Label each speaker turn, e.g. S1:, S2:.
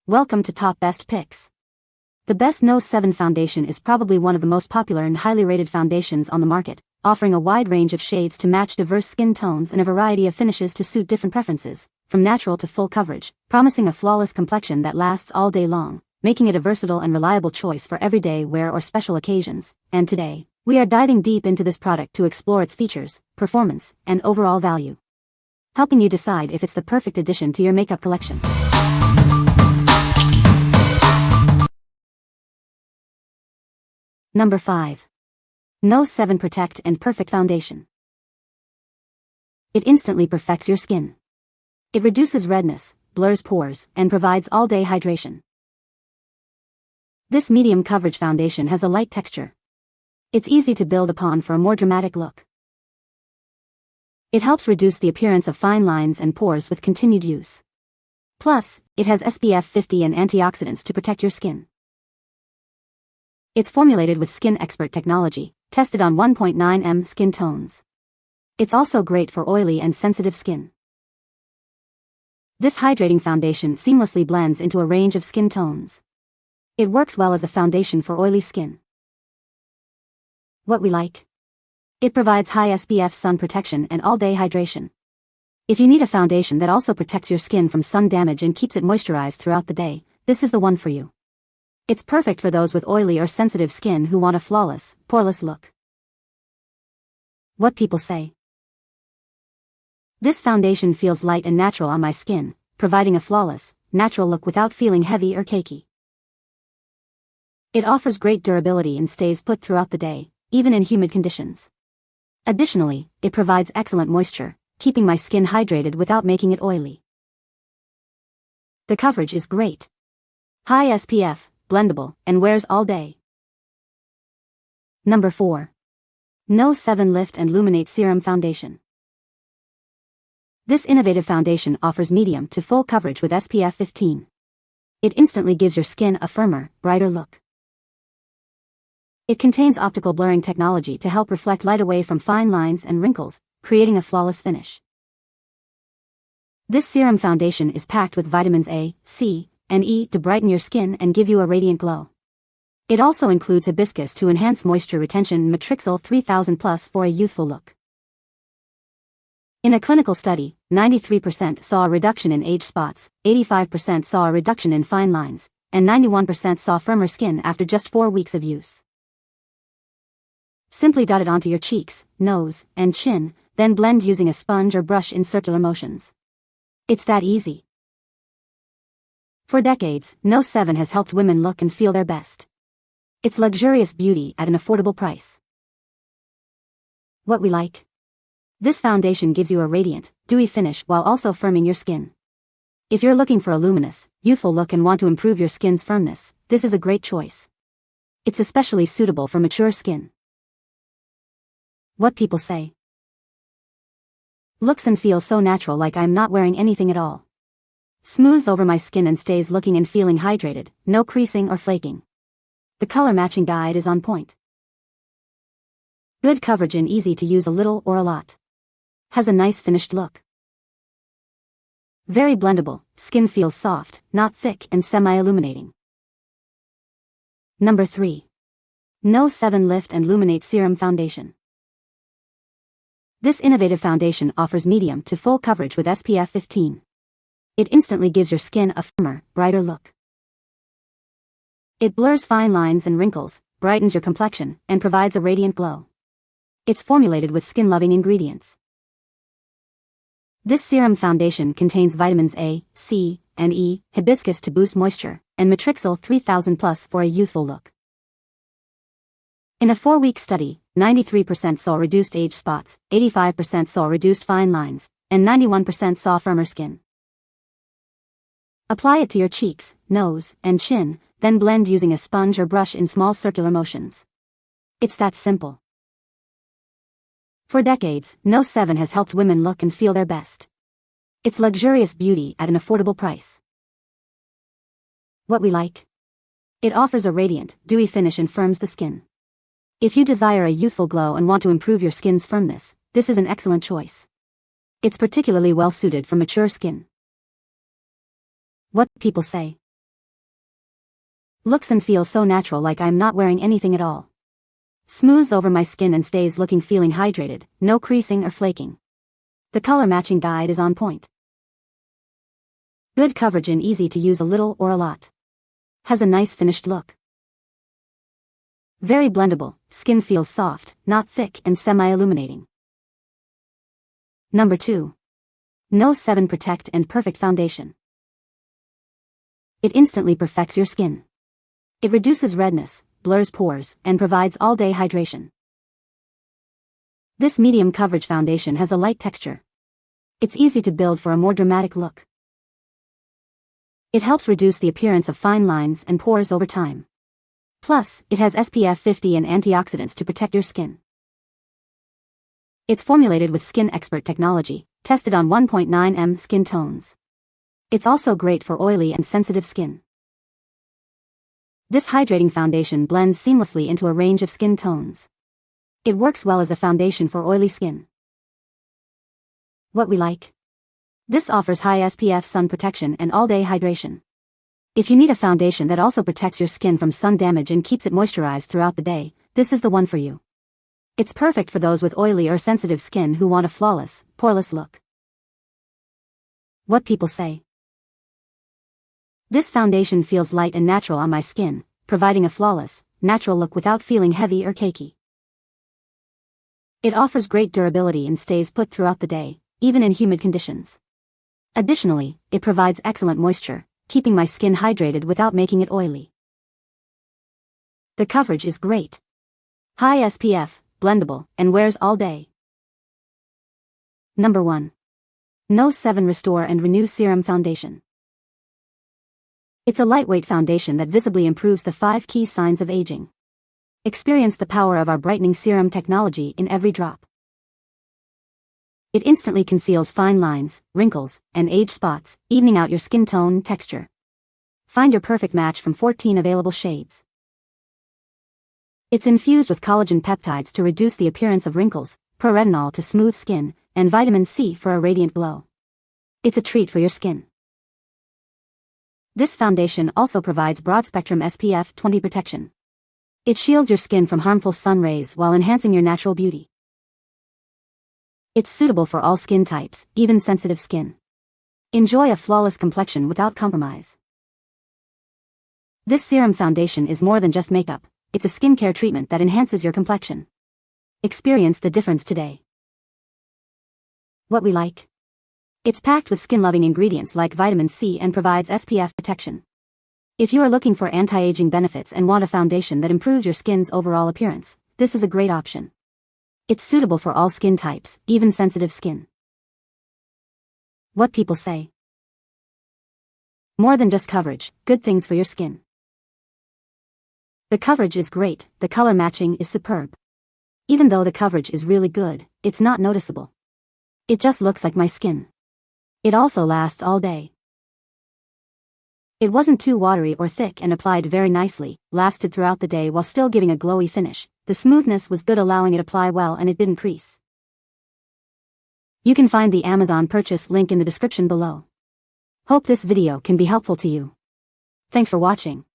S1: Welcome to Top Best Picks. The best No7 Foundation is probably one of the most popular and highly rated foundations on the market, offering a wide range of shades to match diverse skin tones and a variety of finishes to suit different preferences, from natural to full coverage, promising a flawless complexion that lasts all day long, making it a versatile and reliable choice for everyday wear or special occasions. And today, we are diving deep into this product to explore its features, performance, and overall value, helping you decide if it's the perfect addition to your makeup collection. Number 5. No7 Protect and Perfect Foundation. It instantly perfects your skin. It reduces redness, blurs pores, and provides all-day hydration. This medium coverage foundation has a light texture. It's easy to build upon for a more dramatic look. It helps reduce the appearance of fine lines and pores with continued use. Plus, it has SPF 50 and antioxidants to protect your skin. It's formulated with Skin Expert technology, tested on 1.9 skin tones. It's also great for oily and sensitive skin. This hydrating foundation seamlessly blends into a range of skin tones. It works well as a foundation for oily skin. What we like? It provides high SPF sun protection and all-day hydration. If you need a foundation that also protects your skin from sun damage and keeps it moisturized throughout the day, this is the one for you. It's perfect for those with oily or sensitive skin who want a flawless, poreless look. What people say. This foundation feels light and natural on my skin, providing a flawless, natural look without feeling heavy or cakey. It offers great durability and stays put throughout the day, even in humid conditions. Additionally, it provides excellent moisture, keeping my skin hydrated without making it oily. The coverage is great. High SPF, blendable, and wears all day. Number 4. No7 Lift and Luminate Serum Foundation. This innovative foundation offers medium to full coverage with SPF 15. It instantly gives your skin a firmer, brighter look. It contains optical blurring technology to help reflect light away from fine lines and wrinkles, creating a flawless finish. This serum foundation is packed with vitamins A, C, and E to brighten your skin and give you a radiant glow. It also includes hibiscus to enhance moisture retention and matrixyl 3000+ for a youthful look. In a clinical study, 93% saw a reduction in age spots, 85% saw a reduction in fine lines, and 91% saw firmer skin after just 4 weeks of use. Simply dot it onto your cheeks, nose, and chin, then blend using a sponge or brush in circular motions. It's that easy. For decades, No7 has helped women look and feel their best. It's luxurious beauty at an affordable price. What we like? This foundation gives you a radiant, dewy finish while also firming your skin. If you're looking for a luminous, youthful look and want to improve your skin's firmness, this is a great choice. It's especially suitable for mature skin. What people say. Looks and feels so natural, like I'm not wearing anything at all. Smooths over my skin and stays looking and feeling hydrated, no creasing or flaking. The color matching guide is on point. Good coverage and easy to use a little or a lot. Has a nice finished look. Very blendable, skin feels soft, not thick and semi-illuminating. Number 3. No7 Lift and Luminate Serum Foundation. This innovative foundation offers medium to full coverage with SPF 15. It instantly gives your skin a firmer, brighter look. It blurs fine lines and wrinkles, brightens your complexion, and provides a radiant glow. It's formulated with skin-loving ingredients. This serum foundation contains vitamins A, C, and E, hibiscus to boost moisture, and matrixyl 3000+ for a youthful look. In a 4-week study, 93% saw reduced age spots, 85% saw reduced fine lines, and 91% saw firmer skin. Apply it to your cheeks, nose, and chin, then blend using a sponge or brush in small circular motions. It's that simple. For decades, No7 has helped women look and feel their best. It's luxurious beauty at an affordable price. What we like? It offers a radiant, dewy finish and firms the skin. If you desire a youthful glow and want to improve your skin's firmness, this is an excellent choice. It's particularly well suited for mature skin. What people say. Looks and feels so natural, like I'm not wearing anything at all. Smooths over my skin and stays looking feeling hydrated, no creasing or flaking. The color matching guide is on point. Good coverage and easy to use a little or a lot. Has a nice finished look. Very blendable, skin feels soft, not thick and semi-illuminating. Number 2. No7 Protect and Perfect Foundation. It instantly perfects your skin. It reduces redness, blurs pores, and provides all-day hydration. This medium coverage foundation has a light texture. It's easy to build for a more dramatic look. It helps reduce the appearance of fine lines and pores over time. Plus, it has SPF 50 and antioxidants to protect your skin. It's formulated with Skin Expert technology, tested on 1.9 skin tones. It's also great for oily and sensitive skin. This hydrating foundation blends seamlessly into a range of skin tones. It works well as a foundation for oily skin. What we like? This offers high SPF sun protection and all-day hydration. If you need a foundation that also protects your skin from sun damage and keeps it moisturized throughout the day, this is the one for you. It's perfect for those with oily or sensitive skin who want a flawless, poreless look. What people say. This foundation feels light and natural on my skin, providing a flawless, natural look without feeling heavy or cakey. It offers great durability and stays put throughout the day, even in humid conditions. Additionally, it provides excellent moisture, keeping my skin hydrated without making it oily. The coverage is great. High SPF, blendable, and wears all day. Number 1. No7 Restore and Renew Serum Foundation. It's a lightweight foundation that visibly improves the 5 key signs of aging. Experience the power of our brightening serum technology in every drop. It instantly conceals fine lines, wrinkles, and age spots, evening out your skin tone and texture. Find your perfect match from 14 available shades. It's infused with collagen peptides to reduce the appearance of wrinkles, pro-retinol to smooth skin, and vitamin C for a radiant glow. It's a treat for your skin. This foundation also provides broad-spectrum SPF 20 protection. It shields your skin from harmful sun rays while enhancing your natural beauty. It's suitable for all skin types, even sensitive skin. Enjoy a flawless complexion without compromise. This serum foundation is more than just makeup, it's a skincare treatment that enhances your complexion. Experience the difference today. What we like? It's packed with skin-loving ingredients like vitamin C and provides SPF protection. If you are looking for anti-aging benefits and want a foundation that improves your skin's overall appearance, this is a great option. It's suitable for all skin types, even sensitive skin. What people say. More than just coverage, good things for your skin. The coverage is great, the color matching is superb. Even though the coverage is really good, it's not noticeable. It just looks like my skin. It also lasts all day. It wasn't too watery or thick and applied very nicely, lasted throughout the day while still giving a glowy finish. The smoothness was good, allowing it to apply well, and it didn't crease. You can find the Amazon purchase link in the description below. Hope this video can be helpful to you. Thanks for watching.